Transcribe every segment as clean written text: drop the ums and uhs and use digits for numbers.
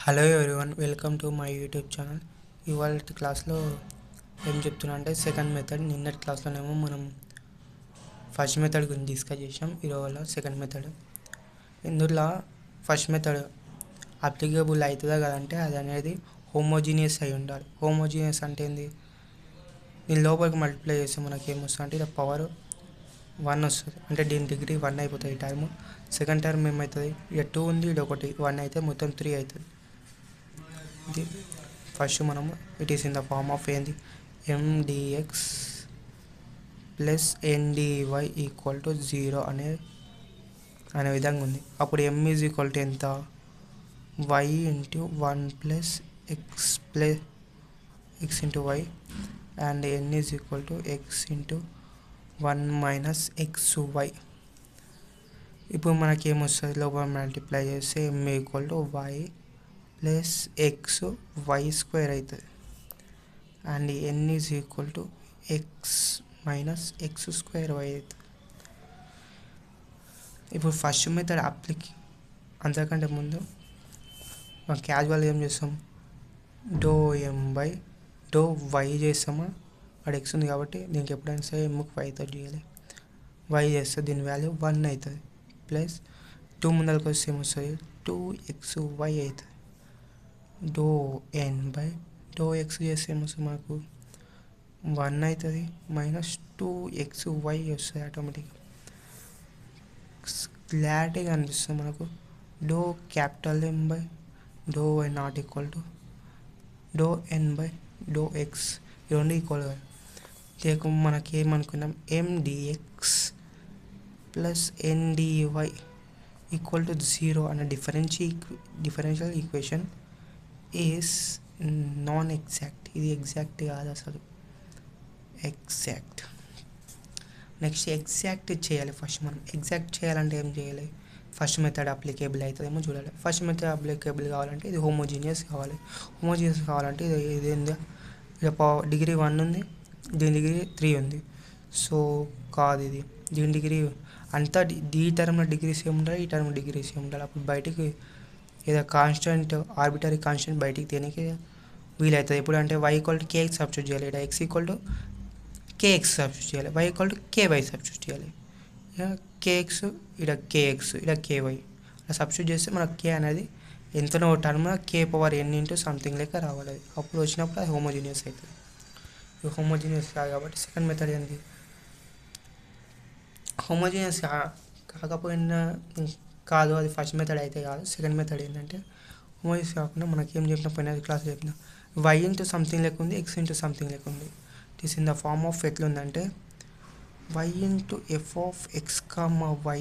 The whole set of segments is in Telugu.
Hello everyone, welcome to my YouTube channel. ఇవాళ క్లాస్లో ఏం చెప్తున్నా అంటే సెకండ్ మెథడ్. నిన్నటి క్లాస్లోనేమో మనం ఫస్ట్ మెథడ్ గురించి డిస్కస్ చేసాం. ఈరోజు సెకండ్ మెథడ్. ఇందులో ఫస్ట్ మెథడ్ అప్లికేబుల్ అవుతుందా కదంటే అది అనేది హోమోజీనియస్ అయి ఉండాలి. హోమోజీనియస్ అంటే ఏంది? దీని లోపలికి మల్టిప్లై చేస్తే మనకి ఏమొస్తుంది అంటే ఇలా పవర్ 1 వస్తుంది. అంటే దీని డిగ్రీ 1 అయిపోతుంది ఈ టర్మ్. సెకండ్ టర్మ్ ఏమవుతుంది? ఇక 2 ఉంది, ఇది ఒకటి 1 అయితే మొత్తం 3 అవుతుంది. ఇది ఫస్ట్ మనము it is in the form of ఏంది M dx plus N dy equal to 0 అనే విధంగా ఉంది. అప్పుడు ఎమ్ ఈజ్ ఈక్వల్ టు ఎంత? Y into 1 plus x into y and N is equal to x into 1 minus x y. ఇప్పుడు మనకి ఏమొస్తుంది? లోపల మల్టిప్లై చేస్తే M equal to y plus x y square అవుతుంది and N is equal to x minus x square y అవుతుంది. ఇప్పుడు ఫస్ట్ మెథడ్ అంతకంటే ముందు మనం క్యాజువల్ ఏం చేస్తాం? Do m by do y చేస్తామా? వాడు ఎక్స్ ఉంది కాబట్టి దీనికి ఎప్పుడైనా సరే ఎమ్కి వైతో చేయాలి. వై చేస్తే దీని వాల్యూ 1 అవుతుంది ప్లస్ 2 ముందరికి వస్తే ఏమొస్తుంది? 2x వై అవుతుంది. Do N by do x చేస్తే ఏమొస్తుంది? మనకు 1 అవుతుంది మైనస్ 2x వై వస్తుంది ఆటోమేటిక్గా. క్లారిటీగా అనిపిస్తుంది మనకు. Do capital M by do y not equal to do N by do x. ఈ రెండు ఈక్వల్ గా లేక మనకి ఏమనుకున్నాం? M dx plus N dy equal to 0 అనే differential equation is non exact. ఇది ఎగ్జాక్ట్ కాదు అసలు. ఎగ్జాక్ట్ నెక్స్ట్ ఎగ్జాక్ట్ చేయాలి. ఫస్ట్ మనం ఎగ్జాక్ట్ చేయాలంటే ఏం చేయాలి? ఫస్ట్ మెథడ్ అప్లికేబుల్ అవుతుందేమో చూడాలి. ఫస్ట్ మెథడ్ అప్లికేబుల్ కావాలంటే ఇది హోమోజీనియస్ కావాలి. హోమోజీనియస్ కావాలంటే ఇది ఏంది? డిగ్రీ 1 ఉంది, దీని డిగ్రీ 3 ఉంది. సో కాదు, ఇది దీని డిగ్రీ అంతా ఈ టర్మ్లో డిగ్రీ సేమ్ ఉండాలి, ఈ టర్మ్ డిగ్రీ సేమ్ ఉండాలి. అప్పుడు బయటికి ఏదో కాన్స్టెంట్ ఆర్బిటరీ కాన్స్టెంట్ బయటికి తీయడానికి వీలవుతుంది. ఎప్పుడు అంటే y equal to k x substitute చేయాలి, ఇక్కడ x equal to k x substitute చేయాలి, y equal to k y substitute చేయాలి. కేఎక్స్ ఇక్కడ కేఎక్స్ ఇక్కడ కేవై అలా సబ్స్టిట్యూట్ చేస్తే మనకు కే అనేది ఎంతనో term k power N into something లెక్క రావాలి. అప్పుడు వచ్చినప్పుడు అది హోమోజీనియస్ అవుతుంది. ఇది హోమోజీనియస్ కాదు కాబట్టి సెకండ్ మెథడ్ ఏంది? హోమోజీనియస్ కాకపోయినా కాదు, అది ఫస్ట్ మెథడ్ అయితే కాదు. సెకండ్ మెథడ్ ఏంటంటే హోమోజీనియస్ కాకుండా మనకేం చెప్పిన పోయిన క్లాస్ చెప్పిన వై ఇంటూ సంథింగ్ లెక్క ఉంది, ఎక్స్ ఇంటూ సంథింగ్ లెక్క ఉంది. It is in the form of ఎట్లుందంటే y into f of x comma y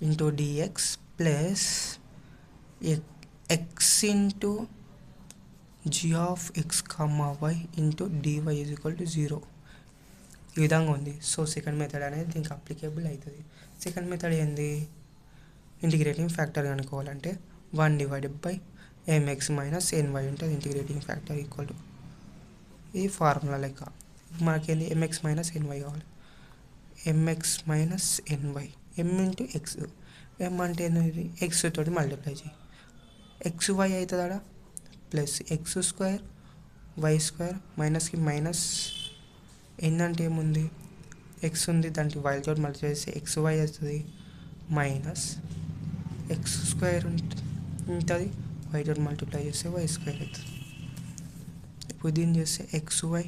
into dx plus x into g of x comma y into DY is equal to 0. ఈ విధంగా ఉంది. సో సెకండ్ మెథడ్ అనేది దీనికి అప్లికేబుల్ అవుతుంది. సెకండ్ మెథడ్ ఏంది? ఇంటిగ్రేటింగ్ ఫ్యాక్టర్ కనుక్కోవాలంటే 1 divided by M x minus N y ఉంటుంది. ఇంటిగ్రేటింగ్ ఫ్యాక్టర్ ఈక్వల్ టు ఈ ఫార్ములా లెక్క. మనకేంది? ఎంఎక్స్ మైనస్ ఎన్వై కావాలి. M x minus N y M into x. M అంటే ఏంది? ఎక్స్ తోటి మల్టిప్లై చేయి. ఎక్స్ వై అవుతుంది ఆడ plus x square y square మైనస్కి మైనస్. ఎన్ అంటే ఏముంది? ఎక్స్ ఉంది, దానికి వై తోటి మల్టిప్లై చేస్తే ఎక్స్ వై వస్తుంది మైనస్ ఎక్స్ స్క్వేర్ ఉంటుంది, వై తోటి మల్టిప్లై చేస్తే వై స్క్వేర్ అవుతుంది. ఇప్పుడు దీన్ని చేస్తే x y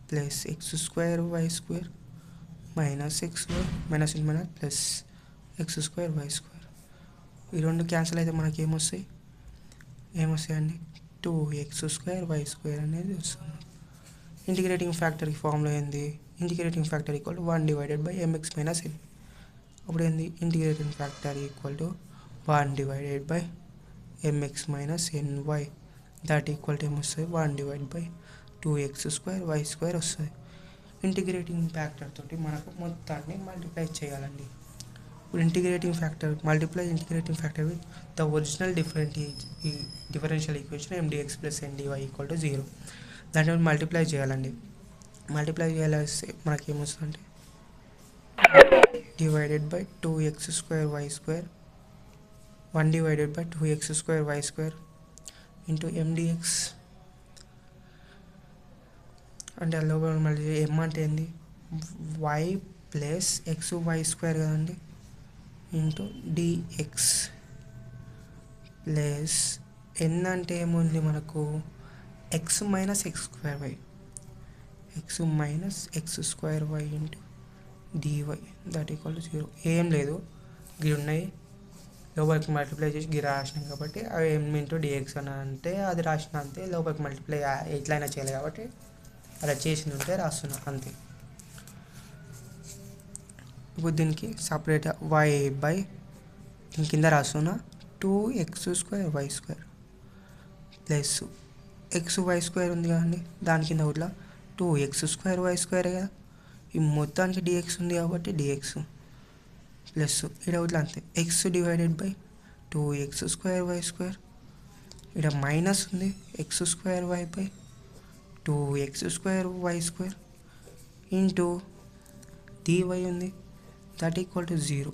plus x square y square minus x y minus into minus plus x square y square. ఈ రెండు క్యాన్సిల్ అయితే మనకి ఏమొస్తాయండి? 2x స్క్వేర్ వై స్క్వేర్ అనేది వస్తుంది. ఇంటిగ్రేటింగ్ ఫ్యాక్టర్కి ఫార్ములా ఏంది? Integrating factor equal to 1 divided by M x minus N. అప్పుడు ఏంది? Integrating factor equal to 1 divided by M x minus N y that equal to ఏమొస్తుంది? 1 divide by 2x square y square వస్తుంది. ఇంటిగ్రేటింగ్ ఫ్యాక్టర్ తోటి మనకు మొత్తాన్ని మల్టిప్లై చేయాలండి. ఇప్పుడు integrating factor with the original differential equation M dx plus N dy equal to 0 దాంట్లో మల్టిప్లై చేయాలండి. మల్టిప్లై చేయాల్సి మనకి ఏమొస్తుందంటే divided by 2x square y square 1 divided by 2x square y square into m d x అంటే లోపల మళ్ళీ ఎం అంటే ఏంది y plus x y square కదండి ఇంటూ డిఎక్స్ ప్లస్ ఎన్ అంటే ఏముంది మనకు x minus x square y x minus x square y into d y that equal to 0 ఏం లేదు గిరి ఉన్నాయి లోపలికి మల్టిప్లై చేసి గిరి రాసినాం కాబట్టి అవి ఎం ఇంటూ డిఎక్స్ అని అంటే అది రాసిన అంతే లోపలికి మల్టిప్లై ఎట్లయినా చేయాలి కాబట్టి అలా చేసింది ఉంటే రాస్తున్నా అంతే. ఇప్పుడు దీనికి సపరేట్ వై బై దీని కింద రాస్తున్నా 2x² y square plus x y square ఉంది కదండి దాని కింద ఒకట్లా 2x² వై స్క్వేర్ కదా ఈ మొత్తానికి డిఎక్స్ ఉంది కాబట్టి డిఎక్స్ ప్లస్ ఇక్కడ ఒకట్లా అంతే x divided by 2x² y square ఇక్కడ మైనస్ ఉంది x² y by 2x² y square into d y ఉంది దట్ ఈక్వల్ టు 0.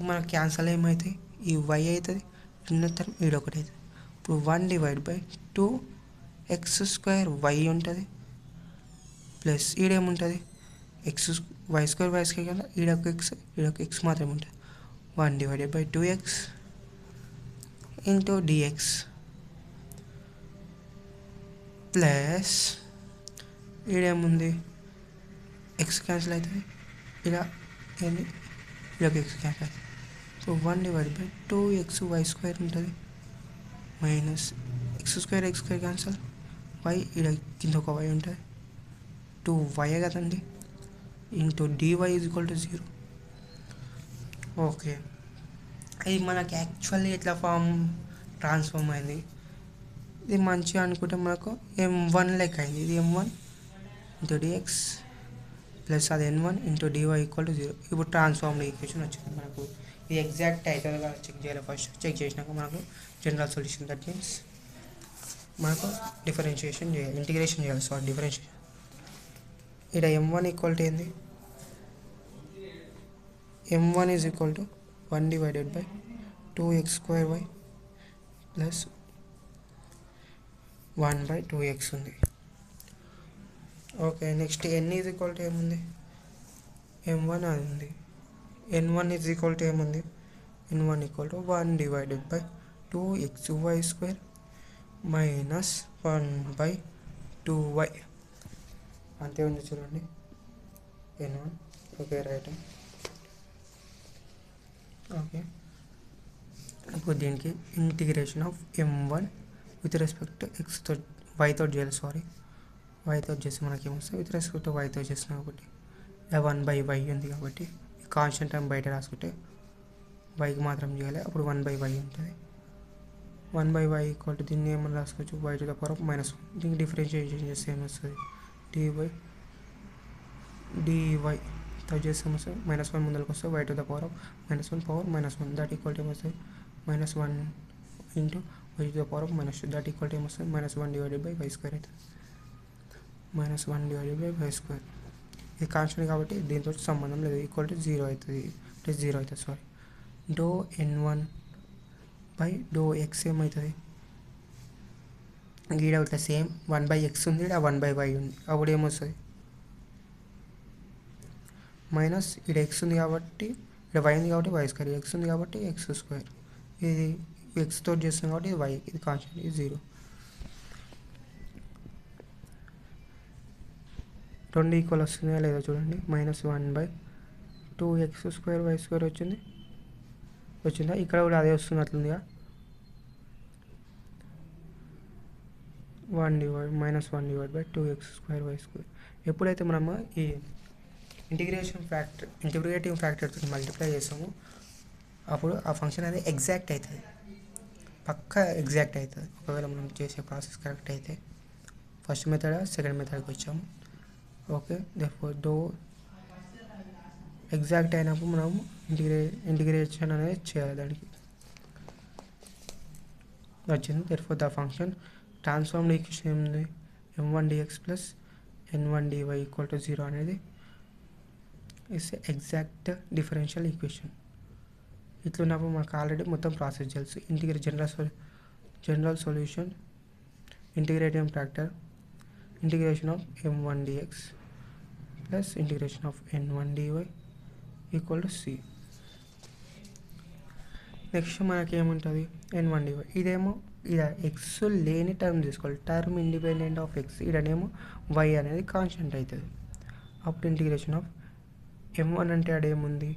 మనకు క్యాన్సల్ ఏమవుతాయి ఈ వై అవుతుంది చిన్న టర్మ్ ఈడొకటి అవుతుంది ఇప్పుడు 1 డివైడ్ బై 2x² వై ఉంటుంది ప్లస్ ఈడేముంటుంది ఎక్స్ వై స్క్వేర్ కదా ఈడొక ఎక్స్ మాత్రమే ఉంటుంది 1 divided by 2x into dx plus ఈడేముంది ఎక్స్ క్యాన్సిల్ అవుతుంది ఇలా ఏంది ఇదొక ఎక్స్ క్యాన్సిల్ అవుతుంది so 1 divide by 2x y square ఉంటుంది మైనస్ x² క్యాన్సల్ వై ఇక్కడ కింద ఒక వై ఉంటుంది 2y కదండి into DY is equal to 0. Okay ఇది మనకి యాక్చువల్లీ ఎట్లా ట్రాన్స్ఫార్మ్ అయింది ఇది మంచిగా అనుకుంటే మనకు m1 లెక్క అయింది ఇది m1 ఇంటూ డిఎక్స్ ప్లస్ అది n1 into DY equal to 0. ఇప్పుడు ట్రాన్స్ఫార్మ్డ్ ఈక్వేషన్ వచ్చింది మనకు ఇది ఎగ్జాక్ట్ అవుతుంది కదా చెక్ చేయాలి ఫస్ట్ చెక్ చేసినాక మనకు జనరల్ సొల్యూషన్ దట్ మీన్స్ మనకు డిఫరెన్షియేషన్ చేయాలి ఇంటిగ్రేషన్ చేయాలి డిఫరెన్షియేషన్ ఇక్కడ m1 ఈక్వల్ టు ఏంది m1 is equal to 1 divided by 2x² y plus 1 by 2x ఉంది. Okay next n is equal to ఏముంది m1 అది ఉంది n1 ఈజ్ ఈక్వల్ టు ఏముంది n1 equal to 1 divided by 2xy square minus 1 by 2y అంతే ఉంది చూడండి n1. Okay right. ఓకే ఇప్పుడు దీనికి integration of m1 with respect to x తో y తో చేయాలి y తో చేస్తే మనకి ఏమొస్తుంది విత్ రెస్పెక్ట్ టు y తో చేస్తున్నాం కాబట్టి 1 బై y ఉంది కాబట్టి కాన్స్టెంట్ టైం బయట రాసుకుంటే వైకి మాత్రం చేయాలి అప్పుడు 1 బై y ఉంటుంది 1 బై y ఈక్వల్ టు దీన్ని ఏమన్నా రాసుకోవచ్చు y to the power of -1 దీనికి డిఫరెన్షియేషన్ చేస్తే ఏమొస్తుంది dy తో చేస్తే ఏమొస్తుంది -1 ముందరకు వస్తే y to the power of -1 power -1 that equal to ఏమొస్తుంది -1 into y to the power of -2 that equal to ఏమొస్తుంది -1 డివైడెడ్ బై y స్క్వేర్ అవుతుంది -1 డివైడెడ్ బై y స్క్వేర్. ఇది కాన్స్టెంట్ కాబట్టి దీంతో సంబంధం లేదు ఈక్వల్ టు 0 అవుతుంది ప్లస్ 0 అవుతుంది do n1 by do x ఏమవుతుంది గీడ ఇట్లా సేమ్ 1 బై x ఉంది ఇక్కడ 1 బై y ఉంది అప్పుడు ఏమొస్తుంది మైనస్ ఇక్కడ x ఉంది కాబట్టి ఇక్కడ y ఉంది కాబట్టి y స్క్వేర్ x ఉంది కాబట్టి x² ఇది x తోటి చేస్తుంది కాబట్టి ఇది y ఇది కాన్స్టెంట్ ఇది 0. రెండు ఈక్వల్ వస్తుందా లేదా చూడండి -1 బై 2x² వై స్క్వేర్ వచ్చిందా ఇక్కడ కూడా అదే వస్తుంది అట్లుందిగా -1 divide by 2x² y square. ఎప్పుడైతే మనము ఈ ఇంటిగ్రేటింగ్ ఫ్యాక్టర్తో మల్టిప్లై చేస్తామో అప్పుడు ఆ ఫంక్షన్ అనేది ఎగ్జాక్ట్ అవుతుంది పక్కా ఎగ్జాక్ట్ అవుతుంది ఒకవేళ మనం చేసే ప్రాసెస్ కరెక్ట్ అయితే. ఫస్ట్ మెథడ్ సెకండ్ మెథడ్కి వచ్చాము. ఓకే దేర్ఫోర్ డో ఎగ్జాక్ట్ అయినప్పుడు మనం ఇంటిగ్రేషన్ అనేది చేయాలి దానికి వచ్చింది. Therefore the function transformed equation ఏముంది m1 dx plus n1 dy equal to 0 అనేది ఇట్స్ ఎగ్జాక్ట్ డిఫరెన్షియల్ ఈక్వేషన్. ఇట్లున్నప్పుడు మనకు ఆల్రెడీ మొత్తం ప్రాసెస్ తెలుసు general solution integrating factor integration of m1 dx plus integration of n1 dy equal to c. Next మనకి ఏముంటుంది n1 dy. ఇదేమో ఇలా ఎక్స్ లేని టర్మ్ తీసుకోవాలి, టర్మ్ ఇండిపెండెంట్ ఆఫ్ ఎక్స్. ఇడనేమో y అనేది కాన్స్టెంట్ అవుతుంది. అప్పుడు ఇంటిగ్రేషన్ ఆఫ్ m1 అంటే అదేముంది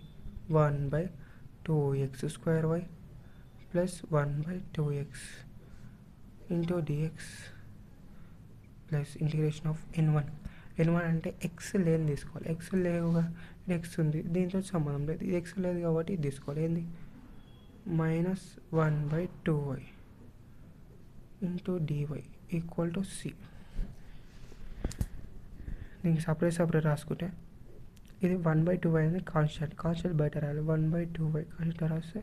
1/2x² plus 1/2x into dx plus integration of n1 అంటే ఎక్స్ లేని తీసుకోవాలి. ఎక్స్ లేవుగా, ఎక్స్ ఉంది, దీంతో సంబంధం లేదు. ఇది ఎక్స్ లేదు కాబట్టి ఇది తీసుకోవాలి. ఏంది -1/2y into dy equal to c. దీనికి సపరేట్ రాసుకుంటే ఇది 1/2y అనేది కాన్స్టెంట్ బయట రాయాలి. 1/2y కాన్స్టెంట్ రాస్తే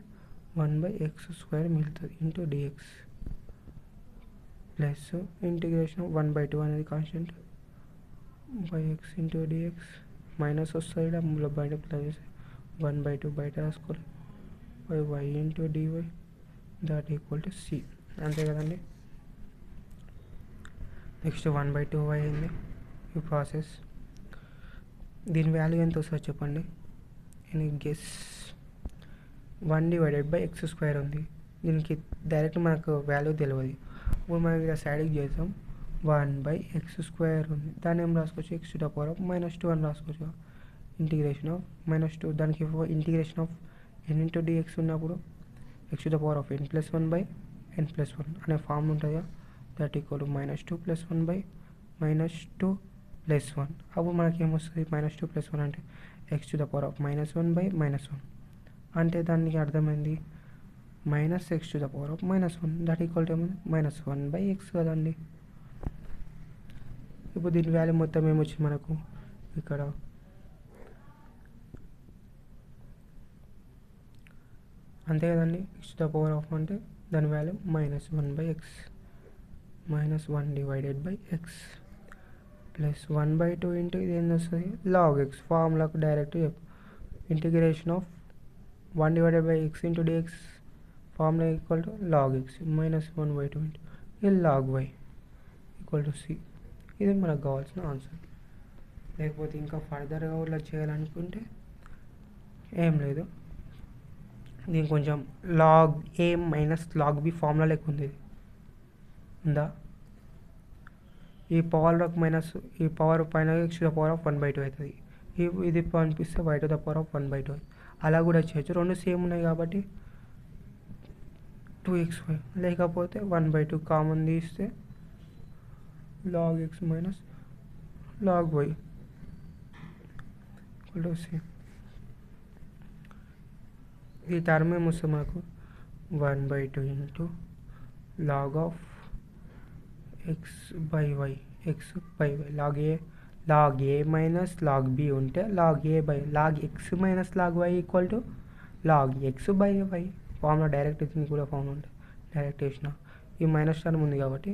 1/x² మిగులుతుంది ఇంటూ dx ప్లస్ ఇంటిగ్రేషన్ 1/2 అనేది constant x into dx minus వస్తుంది, అందులో బయట ప్లస్ 1/2 బయట రాసుకోవాలి y into dy that equal to c. అంతే కదండి. నెక్స్ట్ 1/2y అయింది ఈ ప్రాసెస్. దీని వాల్యూ ఎంత వస్తుందో చెప్పండి. Any guess. 1/x² ఉంది, దీనికి డైరెక్ట్ మనకు వాల్యూ తెలియదు. ఇప్పుడు మనం ఇలా సైడ్కి చేద్దాం. 1/x² ఉంది, దాన్ని ఏం రాసుకోవచ్చు x⁻² అని రాసుకోవచ్చు. ఇంటిగ్రేషన్ ఆఫ్ -2 దానికి integration of n into dx ఉన్నప్పుడు x⁻n+1/n+1 అనే ఫామ్ ఉంటుంది. That equal to -2 + 1/-2 + 1. అప్పుడు మనకి ఏమొస్తుంది -2 + 1 అంటే x⁻−1/-1 అంటే దానికి అర్థమైంది -x⁻−1 that equal to -1/x కదండి. ఇప్పుడు దీని వాల్యూ మొత్తం ఏమొచ్చింది మనకు ఇక్కడ అంతే కదండి. x⁻⁻ అంటే దాని value -1/x -1/x plus 1/2 into ఇది ఏం వస్తుంది log x. ఫార్ములాకు డైరెక్ట్ చెప్పు. Integration of 1/x into dx formula equal to log x -1/2 into ఇది log y equal to c. ఇది మనకు కావాల్సిన ఆన్సర్. లేకపోతే ఇంకా ఫర్దర్గా ఇలా చేయాలనుకుంటే ఏం లేదు, దీనికి కొంచెం log a - log b formula లెక్క ఉంది. ఇది ఉందా? ఈ పవర్లోకి మైనస్ ఈ పవర్ పైన x⁻1/2 అవుతుంది. ఇది పంపిస్తే y⁻1/2. అలా కూడా చేయొచ్చు. రెండు సేమ్ ఉన్నాయి కాబట్టి 2xy లేకపోతే 1/2 కామన్ తీస్తే log x - log y same. ఈ టర్మ్ ఏమొస్తుంది మనకు 1/2 into log of x/y log a - log b ఉంటే log x - log y equal to log x/y. Formula direct దీనికి కూడా ఫార్ములా ఉంటుంది, డైరెక్ట్ వేసిన. ఈ మైనస్ టర్మ్ ఉంది కాబట్టి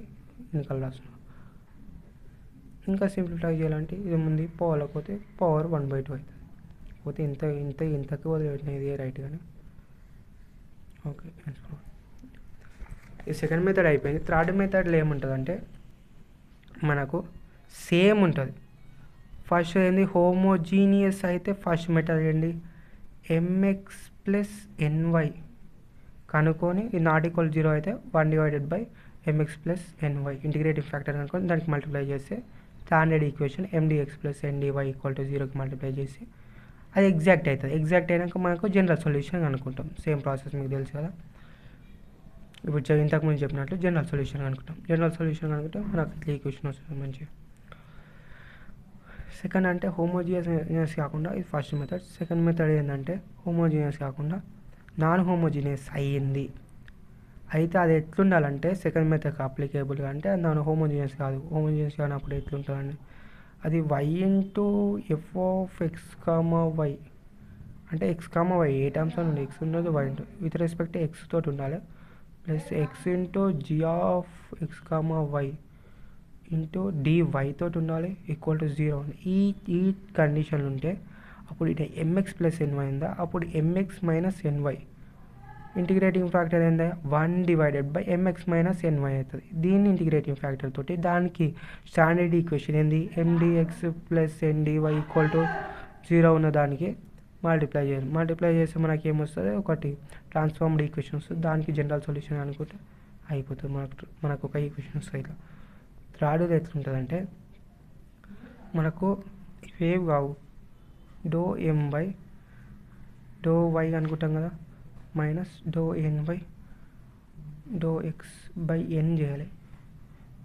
ఇంకా రాసిన. ఇంకా సింప్లిఫై చేయాలంటే ఇది ముందు పోతే పవర్ 1/2 అవుతుంది. పోతే ఇంతకు వదిలిపెట్టిన ఇది రైట్ కానీ. ఓకే, ఈ సెకండ్ మెథడ్ అయిపోయింది. థర్డ్ మెథడ్లో ఏముంటుందంటే మనకు సేమ్ ఉంటుంది. ఫస్ట్ ఏంది హోమోజీనియస్ అయితే ఫస్ట్ మెథడ్ ఏంటి mx + ny కనుక్కొని ఇది ≠0 అయితే 1/mx + ny ఇంటిగ్రేటింగ్ ఫ్యాక్టర్ కనుక్కొని దానికి మల్టిప్లై చేస్తే స్టాండర్డ్ ఈక్వేషన్ mdx + ndy = 0కి మల్టిప్లై చేసి అది ఎగ్జాక్ట్ అవుతుంది. ఎగ్జాక్ట్ అయినాక మనకు జనరల్ సొల్యూషన్ అనుకుంటాం. సేమ్ ప్రాసెస్ మీకు తెలుసు కదా. ఇప్పుడు ఇంతకుముందు చెప్పినట్లు జనరల్ సొల్యూషన్ అనుకుంటాం. జనరల్ సొల్యూషన్ అనుకుంటే మనకు ఇట్లా ఈక్వేషన్ వస్తుంది మంచిగా. సెకండ్ అంటే హోమోజీనియస్ కాకుండా ఇది ఫస్ట్ మెథడ్. సెకండ్ మెథడ్ ఏంటంటే హోమోజీనియస్ కాకుండా నాన్ హోమోజీనియస్ అయ్యింది అయితే అది ఎట్లుండాలంటే సెకండ్ మెథడ్కి అప్లికేబుల్గా అంటే నాన్ హోమోజీనియస్ కాదు. హోమోజీనియస్ కానప్పుడు ఎట్లుంటుందండి అది y ఇంటూ f(x,y) అంటే x,y ఏ టర్మ్స్ అని ఉంది, ఎక్స్ ఉండదు, y ఉంటుంది. విత్ రెస్పెక్ట్ ఎక్స్ తోటి ఉండాలి plus x into g(x,y) into dy తోటి ఉండాలి ఈక్వల్ టు 0 ఉంది. ఈ కండిషన్ ఉంటే అప్పుడు ఇటు mx + ny ఉందా, అప్పుడు mx - ny ఇంటిగ్రేటింగ్ ఫ్యాక్టర్ ఏంది 1/mx-ny అవుతుంది. దీన్ని ఇంటిగ్రేటింగ్ ఫ్యాక్టర్ తోటి దానికి స్టాండర్డ్ ఈక్వేషన్ ఏంది mdx + ndy = 0 ఉన్న దానికి మల్టిప్లై చేయాలి. మల్టిప్లై చేస్తే మనకి ఏమొస్తుంది, ఒకటి ట్రాన్స్ఫార్మ్డ్ ఈక్వేషన్ వస్తుంది. దానికి జనరల్ సొల్యూషన్ అనుకుంటే అయిపోతుంది. మనకు ఒక ఈక్వేషన్ వస్తుంది. ఇట్లా థర్డ్ది ఎట్లుంటుందంటే మనకు ఇవేవి కావు, ∂m/∂y అనుకుంటాం కదా, -∂n/∂x/n చేయాలి.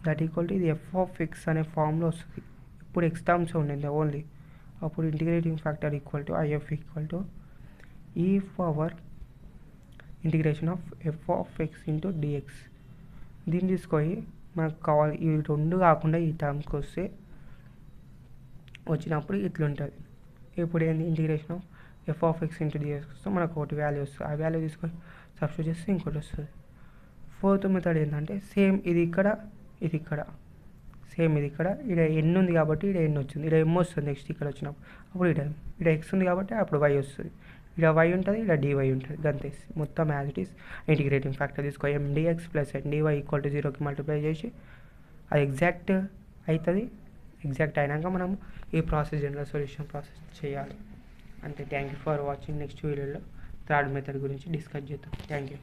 దట్ ఈక్వల్ టు ఇది f(x) అనే ఫామ్లో వస్తుంది. ఇప్పుడు ఎక్స్ టర్మ్స్ ఉండింది ఓన్లీ. అప్పుడు integrating factor equal to IF equal to e∫f(x)(dx). దీన్ని తీసుకొని మనకు కావాలి ఇవి రెండు కాకుండా ఈ టర్మ్స్కి వచ్చినప్పుడు ఇట్లుంటుంది. ఇప్పుడు ఏంది ఇంటిగ్రేషన్ ఆఫ్ f(x)(dx) వస్తే మనకు ఒకటి వాల్యూ వస్తుంది. ఆ వాల్యూ తీసుకొని సబ్స్టిట్యూట్ చేస్తే ఇంకోటి వస్తుంది. ఫోర్త్ మెథడ్ ఏంటంటే సేమ్ ఇది ఇక్కడ సేమ్ ఇది ఇక్కడ n ఉంది కాబట్టి ఇక్కడ n వచ్చింది, ఇక్కడ m వస్తుంది. నెక్స్ట్ ఇక్కడ వచ్చినప్పుడు అప్పుడు ఇక్కడ x ఉంది కాబట్టి అప్పుడు y వస్తుంది. ఇక్కడ y ఉంటుంది, ఇక్కడ dy ఉంటుంది. అంతే, మొత్తం as it is integrating factor తీసుకో mdx + ndy = 0కి మల్టిప్లై చేసి అది ఎగ్జాక్ట్ అవుతుంది. ఎగ్జాక్ట్ అయినాక మనం ఈ ప్రాసెస్ జనరల్ సొల్యూషన్ ప్రాసెస్ చేయాలి. అంతే. Thank you for watching. Next వీడియోలో థర్డ్ మెథడ్ గురించి డిస్కస్ చేద్దాం. Thank you.